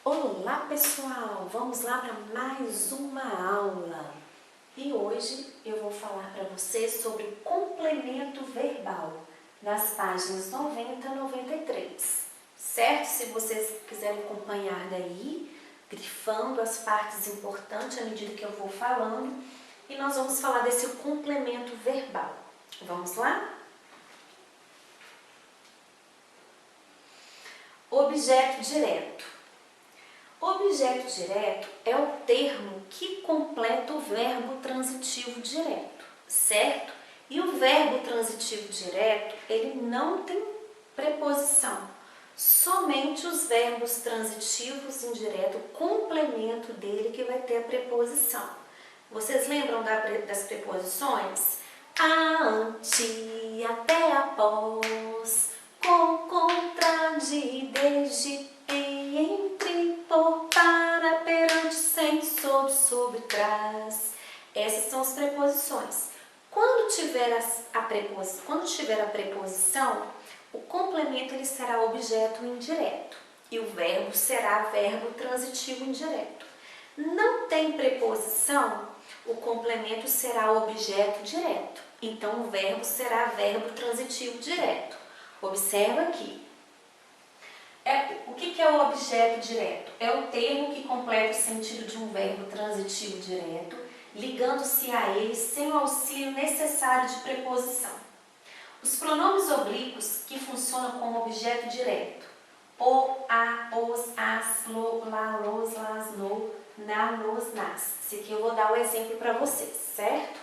Olá pessoal, vamos lá para mais uma aula e hoje eu vou falar para vocês sobre complemento verbal nas páginas 90 e 93, certo? Se vocês quiserem acompanhar daí, grifando as partes importantes à medida que eu vou falando, e nós vamos falar desse complemento verbal. Vamos lá? Objeto direto. Objeto direto é o termo que completa o verbo transitivo direto, certo? E o verbo transitivo direto, ele não tem preposição. Somente os verbos transitivos indiretos, o complemento dele que vai ter a preposição. Vocês lembram das preposições? A, ante, até, após, com, contra, de, desde, em, entre, por, para, perante, sem, sob, sobre, trás. Essas são as preposições. Quando tiver a preposição, o complemento ele será objeto indireto e o verbo será verbo transitivo indireto. Não tem preposição, o complemento será objeto direto. Então, o verbo será verbo transitivo direto. Observa aqui. O que é o objeto direto? É o termo que completa o sentido de um verbo transitivo direto, ligando-se a ele sem o auxílio necessário de preposição. Os pronomes oblíquos que funcionam como objeto direto. O, a, os, as, lo, la, los, las, lo, na, nos, nas. Esse aqui eu vou dar o exemplo para vocês, certo?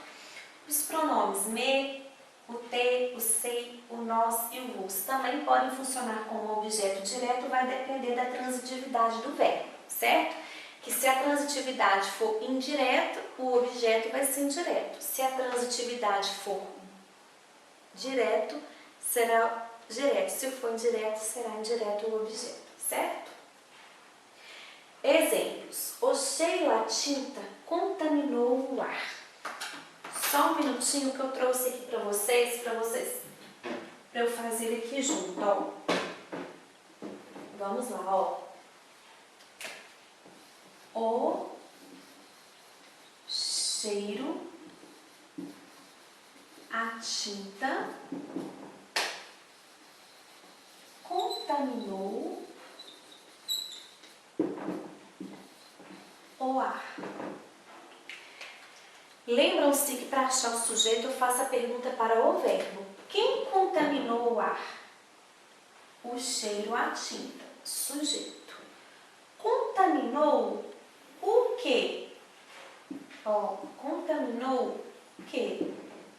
Os pronomes me, o te, o sei, o nós e o vos também podem funcionar como objeto direto, vai depender da transitividade do verbo, certo? Que se a transitividade for indireta, o objeto vai ser indireto. Se a transitividade for direto, será direto. Se for indireto, será indireto o objeto, certo? Exemplos. O cheiro a tinta contaminou o ar. Só um minutinho que eu trouxe aqui para vocês, para eu fazer aqui junto, ó. Vamos lá, ó. O cheiro a tinta contaminou o ar. Lembram-se que para achar o sujeito eu faço a pergunta para o verbo. Quem contaminou o ar? O cheiro à tinta. Sujeito. Contaminou o quê? Ó, contaminou o quê?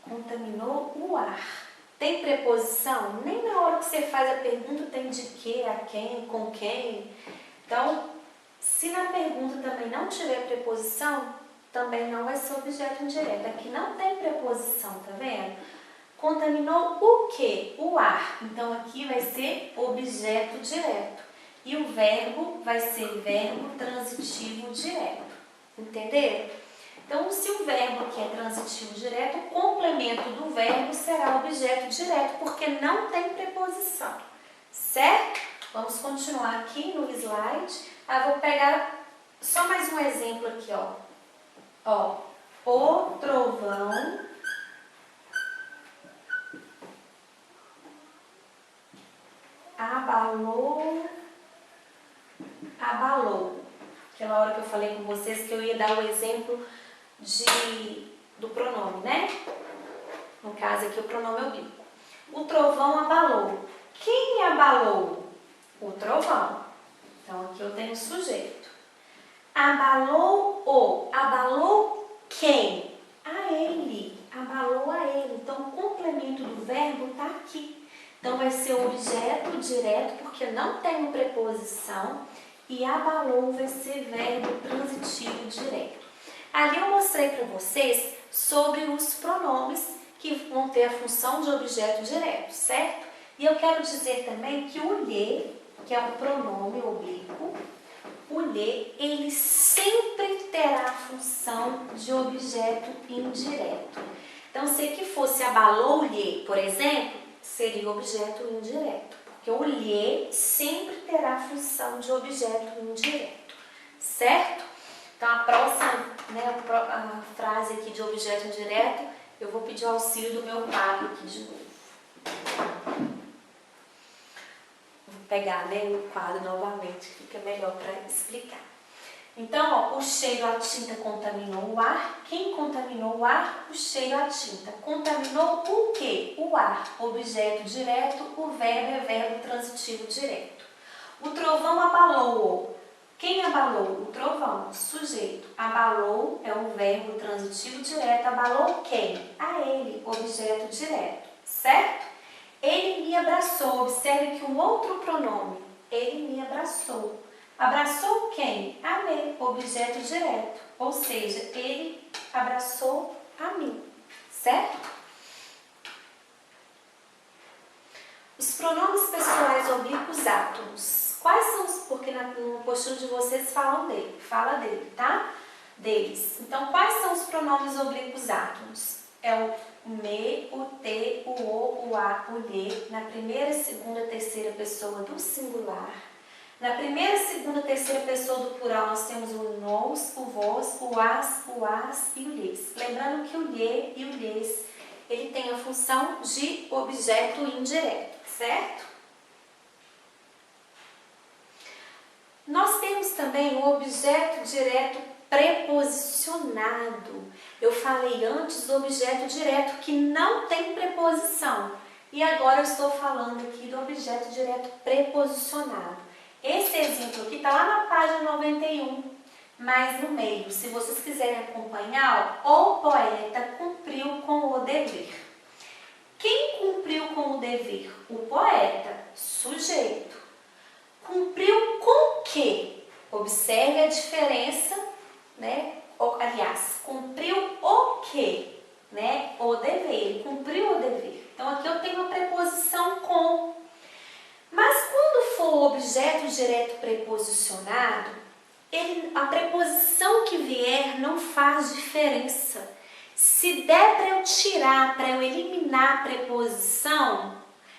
Contaminou o ar. Tem preposição? Nem na hora que você faz a pergunta tem de quê, a quem, com quem. Então, se na pergunta também não tiver preposição, também não vai ser objeto indireto. Aqui não tem preposição, tá vendo? Contaminou o quê? O ar. Então, aqui vai ser objeto direto. E o verbo vai ser verbo transitivo direto. Entenderam? Então, se o verbo aqui é transitivo direto, o complemento do verbo será objeto direto, porque não tem preposição. Certo? Vamos continuar aqui no slide. Vou pegar só mais um exemplo aqui, ó. Ó, o trovão abalou. Aquela hora que eu falei com vocês que eu ia dar o exemplo do pronome, né? No caso aqui o pronome oblíquo. O trovão abalou. Quem abalou? O trovão. Então aqui eu tenho o sujeito. Abalou o. Abalou quem? A ele. Abalou a ele. Então, o complemento do verbo está aqui. Então, vai ser objeto direto, porque não tem preposição. E abalou vai ser verbo transitivo direto. Ali eu mostrei para vocês sobre os pronomes que vão ter a função de objeto direto, certo? E eu quero dizer também que o lhe, que é um pronome oblíquo, o lhe, ele sempre terá a função de objeto indireto. Então, se aqui fosse abalou-lhe, por exemplo, seria objeto indireto, Porque o lhe sempre terá função de objeto indireto, certo? Então, a próxima, a frase aqui de objeto indireto, eu vou pedir o auxílio do meu quadro aqui de novo. Vou pegar, o quadro novamente, que fica melhor para explicar. Então, o cheiro, a tinta contaminou o ar. Quem contaminou o ar? O cheiro, a tinta. Contaminou o quê? O ar, objeto direto, o verbo é verbo transitivo direto. O trovão abalou-o. Quem abalou? O trovão, sujeito. Abalou é um verbo transitivo direto. Abalou quem? A ele, objeto direto, certo? Ele me abraçou. Observe que o outro pronome, ele me abraçou. Abraçou quem? A mim, objeto direto. Ou seja, ele abraçou a mim, certo? Os pronomes pessoais oblíquos átomos. Quais são os... Porque no postinho de vocês fala dele, tá? Deles. Então, quais são os pronomes oblíquos átomos? É o me, o te, o o a, o lhe, na primeira, segunda, terceira pessoa do singular. Na primeira, segunda, terceira pessoa do plural, nós temos o nós, o vós, o as e o lhes. Lembrando que o lhe e o lhes, ele tem a função de objeto indireto, certo? Nós temos também o objeto direto preposicionado. Eu falei antes do objeto direto que não tem preposição. E agora eu estou falando aqui do objeto direto preposicionado. Esse exemplo aqui está lá na página 91, mas no meio. Se vocês quiserem acompanhar, o poeta cumpriu com o dever. Quem cumpriu com o dever? O poeta, sujeito. Cumpriu com o quê? Observe a diferença, aliás, cumpriu o quê? O dever, ele cumpriu o dever. Então, aqui eu tenho a preposição com. Mas quando for o objeto direto preposicionado, a preposição que vier não faz diferença. Se der para eu tirar, para eu eliminar a preposição,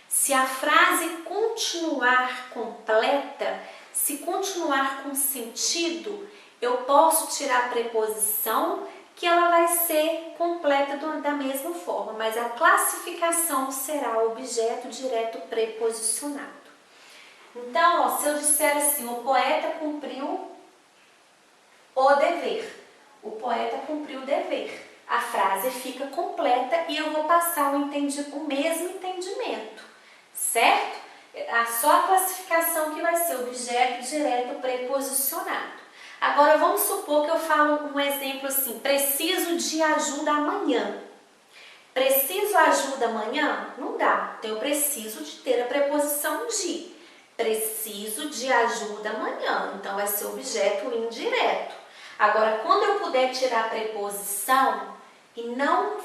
se a frase continuar completa, se continuar com sentido, eu posso tirar a preposição que ela vai ser completa da mesma forma, mas a classificação será objeto direto preposicionado. Então, se eu disser assim, o poeta cumpriu o dever, o poeta cumpriu o dever, a frase fica completa e eu vou passar o mesmo entendimento, certo? Só a classificação que vai ser objeto direto preposicionado. Agora, vamos supor que eu falo um exemplo assim, preciso de ajuda amanhã. Preciso ajuda amanhã? Não dá, então eu preciso de ter a preposição de. Preciso de ajuda amanhã, então vai ser objeto indireto. Agora, quando eu puder tirar a preposição e não,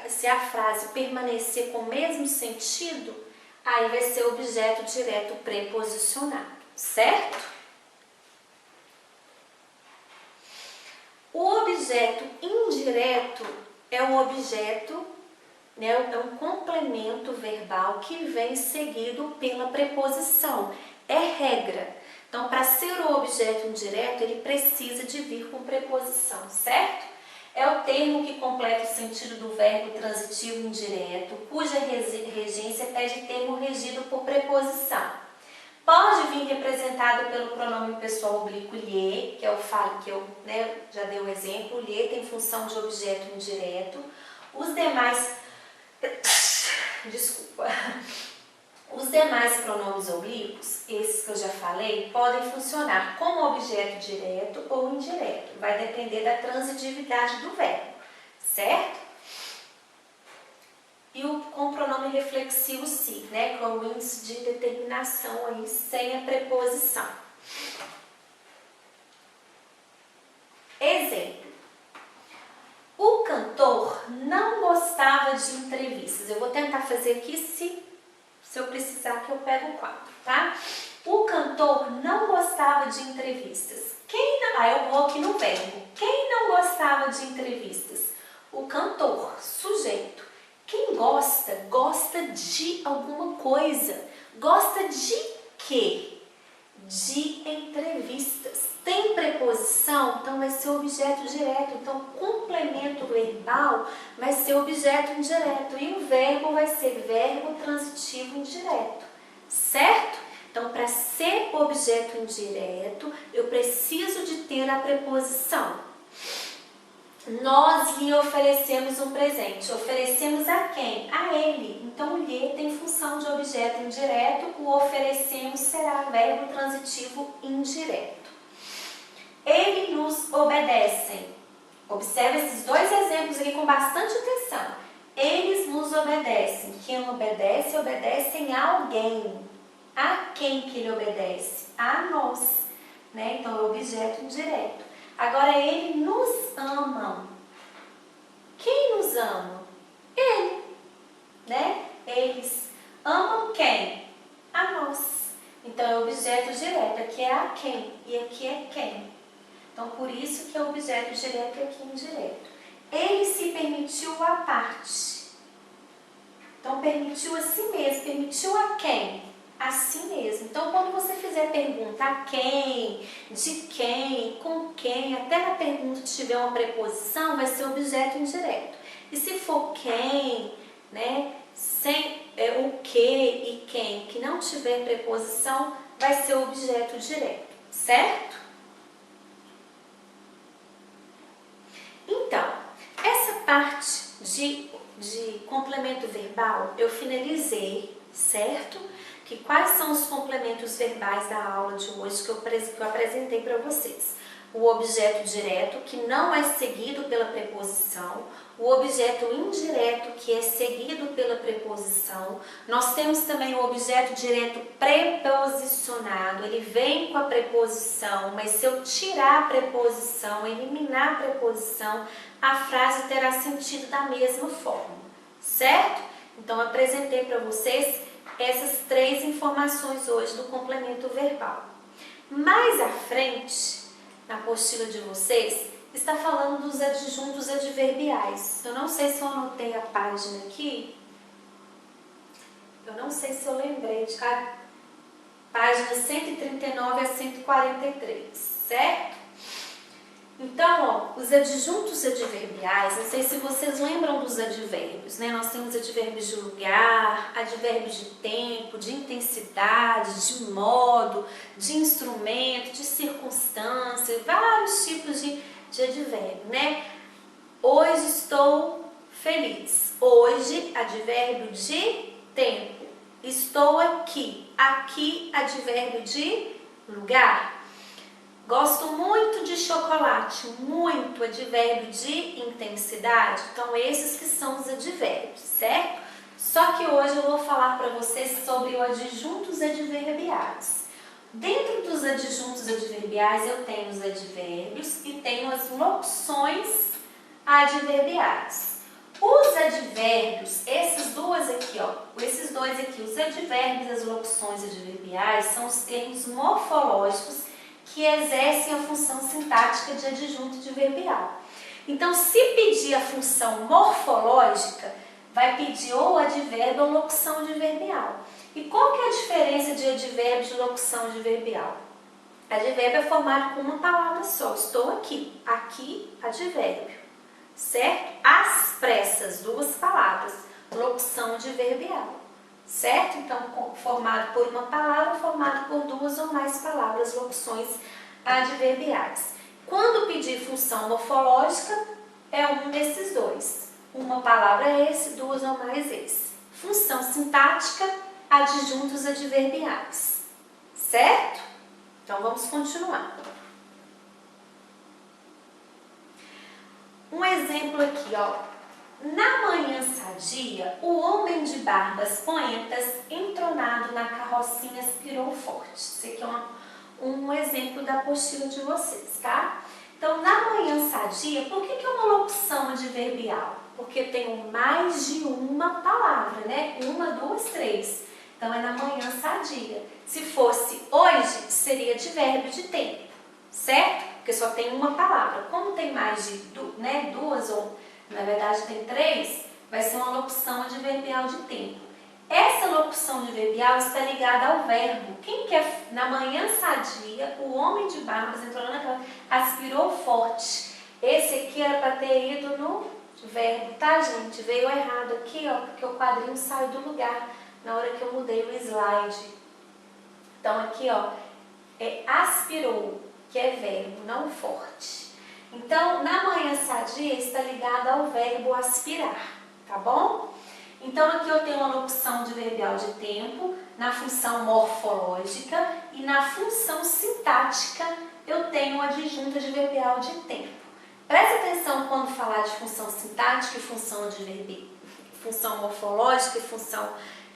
se a frase permanecer com o mesmo sentido, aí vai ser objeto direto preposicionado, certo? O objeto indireto é um objeto, é um complemento verbal que vem seguido pela preposição. É regra. Então, para ser o objeto indireto, ele precisa de vir com preposição, certo? É o termo que completa o sentido do verbo transitivo indireto, cuja regência pede termo regido por preposição. Pode vir representado pelo pronome pessoal oblíquo lhe, que é o falo que eu já dei o exemplo. Lhe tem função de objeto indireto. Os demais Os demais pronomes oblíquos, esses que eu já falei, podem funcionar como objeto direto ou indireto. Vai depender da transitividade do verbo, certo? E com o pronome reflexivo se, com o índice de determinação aí, sem a preposição. Exemplo. O cantor não gostava de entrevistas. Eu vou tentar fazer aqui, se eu precisar que eu pego o quadro, tá? O cantor não gostava de entrevistas. Eu vou aqui no verbo. Quem não gostava de entrevistas? O cantor, sujeito. Quem gosta, gosta de alguma coisa. Gosta de quê? De entrevistas. Tem preposição, então vai ser objeto direto. Então, complemento verbal vai ser objeto indireto. E o verbo vai ser verbo transitivo indireto. Certo? Então, para ser objeto indireto, eu preciso de ter a preposição. Nós lhe oferecemos um presente. Oferecemos a quem? A ele. Então, o lhe tem função de objeto indireto. O oferecemos será verbo transitivo indireto. Eles nos obedecem. Observe esses dois exemplos aqui com bastante atenção. Eles nos obedecem. Quem obedece, obedecem a alguém. A quem que ele obedece? A nós. Né? Então, é objeto indireto. Agora, ele nos ama. Quem nos ama? Ele. Né? Eles amam quem? A nós. Então, é objeto direto. Aqui é a quem e aqui é quem. Então, por isso que é objeto direto e aqui indireto. Ele se permitiu a parte. Então, permitiu a si mesmo. Permitiu a quem? A si mesmo. Então, quando você fizer pergunta a quem, de quem, com quem, até na pergunta tiver uma preposição, vai ser objeto indireto. E se for quem, né, sem o que e quem, que não tiver preposição, vai ser objeto direto, certo? Então, essa parte de complemento verbal eu finalizei, certo? Que quais são os complementos verbais da aula de hoje que eu apresentei para vocês? O objeto direto, que não é seguido pela preposição, o objeto indireto, que é seguido pela preposição. Nós temos também o objeto direto preposicionado, ele vem com a preposição, mas se eu tirar a preposição, eliminar a preposição, a frase terá sentido da mesma forma, certo? Então, eu apresentei para vocês essas três informações hoje do complemento verbal. Mais à frente, na apostila de vocês, está falando dos adjuntos adverbiais. Eu não sei se eu anotei a página aqui. Eu não sei se eu lembrei de página 139 a 143, certo? Então, ó, os adjuntos adverbiais, não sei se vocês lembram dos advérbios, né? Nós temos advérbios de lugar, advérbios de tempo, de intensidade, de modo, de instrumento, de circunstância, vários tipos de advérbio, né? Hoje estou feliz. Hoje, advérbio de tempo. Estou aqui. Aqui, advérbio de lugar. Gosto muito de chocolate, muito, advérbio de intensidade. Então, esses que são os advérbios, certo? Só que hoje eu vou falar para vocês sobre os adjuntos adverbiais. Dentro dos adjuntos adverbiais, eu tenho os advérbios e tenho as locuções adverbiais. Os advérbios, esses dois aqui, os advérbios e as locuções adverbiais são os termos morfológicos que exercem a função sintática de adjunto adverbial. Então, se pedir a função morfológica, vai pedir ou advérbio ou locução adverbial. E qual que é a diferença de advérbio e de locução adverbial? Advérbio é formado com uma palavra só. Estou aqui. Aqui, advérbio. Certo? Às pressas, duas palavras. Locução adverbial. Certo? Então, formado por uma palavra, formado por duas ou mais palavras, locuções adverbiais. Quando pedir função morfológica, é um desses dois. Uma palavra é esse, duas ou mais esse. Função sintática, adjuntos adverbiais. Certo? Então, vamos continuar. Um exemplo aqui, ó. Na manhã sadia, o homem de barbas poentas, entronado na carrocinha, aspirou forte. Esse aqui é um exemplo da apostila de vocês, tá? Então, na manhã sadia, por que é uma locução adverbial? Porque tem mais de uma palavra, né? Uma, duas, três. Então, é na manhã sadia. Se fosse hoje, seria advérbio de tempo, certo? Porque só tem uma palavra. Como tem mais de duas ou, na verdade, tem três, vai ser uma locução adverbial de tempo. Essa locução adverbial está ligada ao verbo. Quem quer, na manhã sadia, o homem de barbas entrou naquela, aspirou forte. Esse aqui era para ter ido no verbo, tá, gente? Veio errado aqui, ó, porque o quadrinho saiu do lugar na hora que eu mudei o slide. Então aqui, ó, é aspirou, que é verbo, não forte. Então, na manhã sadia está ligada ao verbo aspirar, tá bom? Então aqui eu tenho uma locução adverbial de tempo, na função morfológica, e na função sintática eu tenho a adjunta adverbial de tempo. Preste atenção quando falar de função sintática e função adverbial, função morfológica e função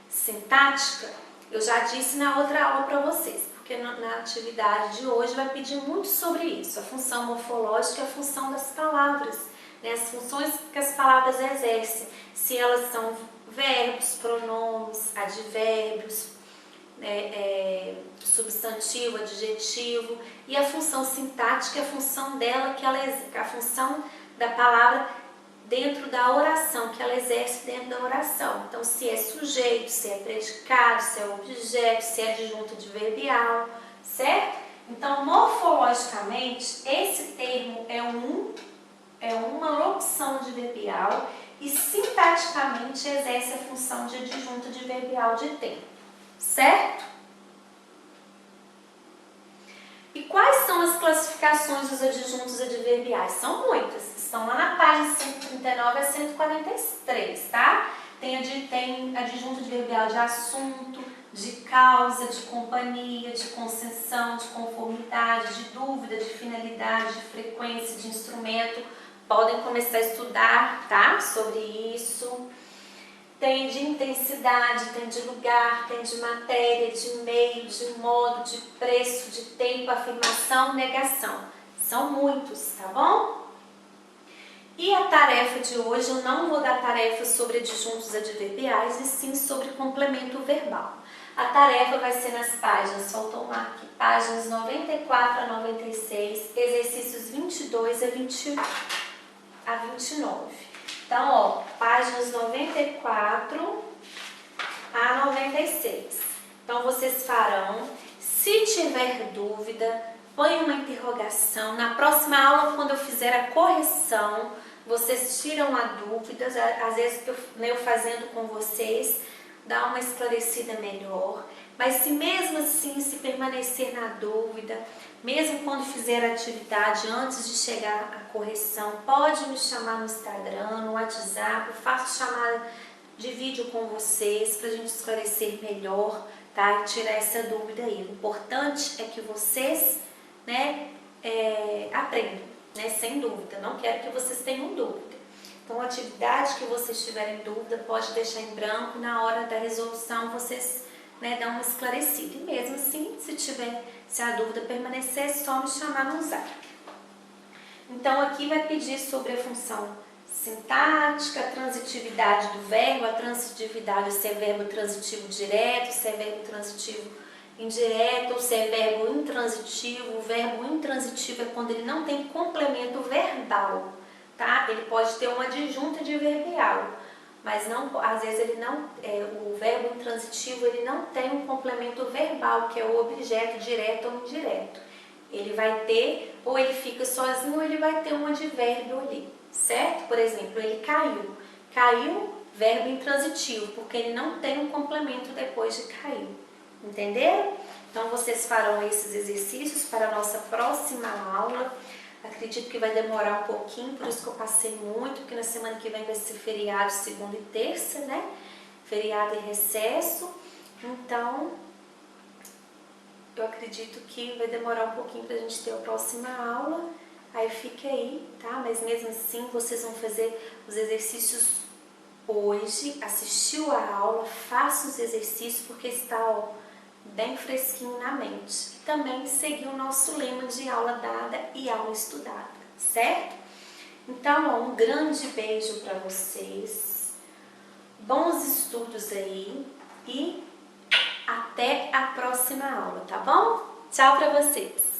sintática. Eu já disse na outra aula para vocês, porque na atividade de hoje vai pedir muito sobre isso. A função morfológica é a função das palavras, né? As funções que as palavras exercem, se elas são verbos, pronomes, advérbios, substantivo, adjetivo, e a função sintática é a função dela, a função da palavra dentro da oração, que ela exerce dentro da oração. Então, se é sujeito, se é predicado, se é objeto, se é adjunto adverbial, certo? Então, morfologicamente, esse termo é uma locução adverbial e sintaticamente exerce a função de adjunto adverbial de tempo, certo? E quais são as classificações dos adjuntos adverbiais? São muitas, estão lá na página 139 a 143, tá? Tem adjunto adverbial de assunto, de causa, de companhia, de concessão, de conformidade, de dúvida, de finalidade, de frequência, de instrumento. Podem começar a estudar, tá? Sobre isso. Tem de intensidade, tem de lugar, tem de matéria, de meio, de modo, de preço, de tempo, afirmação, negação. São muitos, tá bom? E a tarefa de hoje, eu não vou dar tarefa sobre adjuntos adverbiais, e sim sobre complemento verbal. A tarefa vai ser nas páginas, faltou uma aqui, páginas 94 a 96, exercícios 22 a 29. Então, ó, páginas 94 a 96. Então, vocês farão, se tiver dúvida, põe uma interrogação. Na próxima aula, quando eu fizer a correção, vocês tiram a dúvida, às vezes eu fazendo com vocês, dá uma esclarecida melhor. Mas se mesmo assim, se permanecer na dúvida, mesmo quando fizer a atividade antes de chegar à correção, pode me chamar no Instagram, no WhatsApp, eu faço chamada de vídeo com vocês para a gente esclarecer melhor, tá? E tirar essa dúvida aí. O importante é que vocês, né, aprendam, né, sem dúvida. Não quero que vocês tenham dúvida. Então, a atividade que vocês tiverem dúvida, pode deixar em branco, na hora da resolução vocês, né, dão uma esclarecida. E mesmo assim, se a dúvida permanecer, é só me chamar no zap. Então, aqui vai pedir sobre a função sintática, a transitividade do verbo, a transitividade se é verbo transitivo direto, se é verbo transitivo indireto, ou se é verbo intransitivo. O verbo intransitivo é quando ele não tem complemento verbal, tá? Ele pode ter uma adjunta adverbial, mas não, às vezes ele não, o verbo intransitivo ele não tem um complemento verbal, que é o objeto direto ou indireto. Ele vai ter, ou ele fica sozinho, ou ele vai ter um advérbio ali, certo? Por exemplo, ele caiu. Caiu, verbo intransitivo, porque ele não tem um complemento depois de cair. Entenderam? Então, vocês farão esses exercícios para a nossa próxima aula. Acredito que vai demorar um pouquinho, por isso que eu passei muito, porque na semana que vem vai ser feriado, segunda e terça, né? Feriado e recesso. Então, eu acredito que vai demorar um pouquinho para a gente ter a próxima aula. Aí fique aí, tá? Mas mesmo assim, vocês vão fazer os exercícios hoje. Assistiu a aula, faça os exercícios, porque está, ó, bem fresquinho na mente. E também seguir o nosso lema de aula dada e aula estudada, certo? Então, ó, um grande beijo para vocês, bons estudos aí e até a próxima aula, tá bom? Tchau para vocês!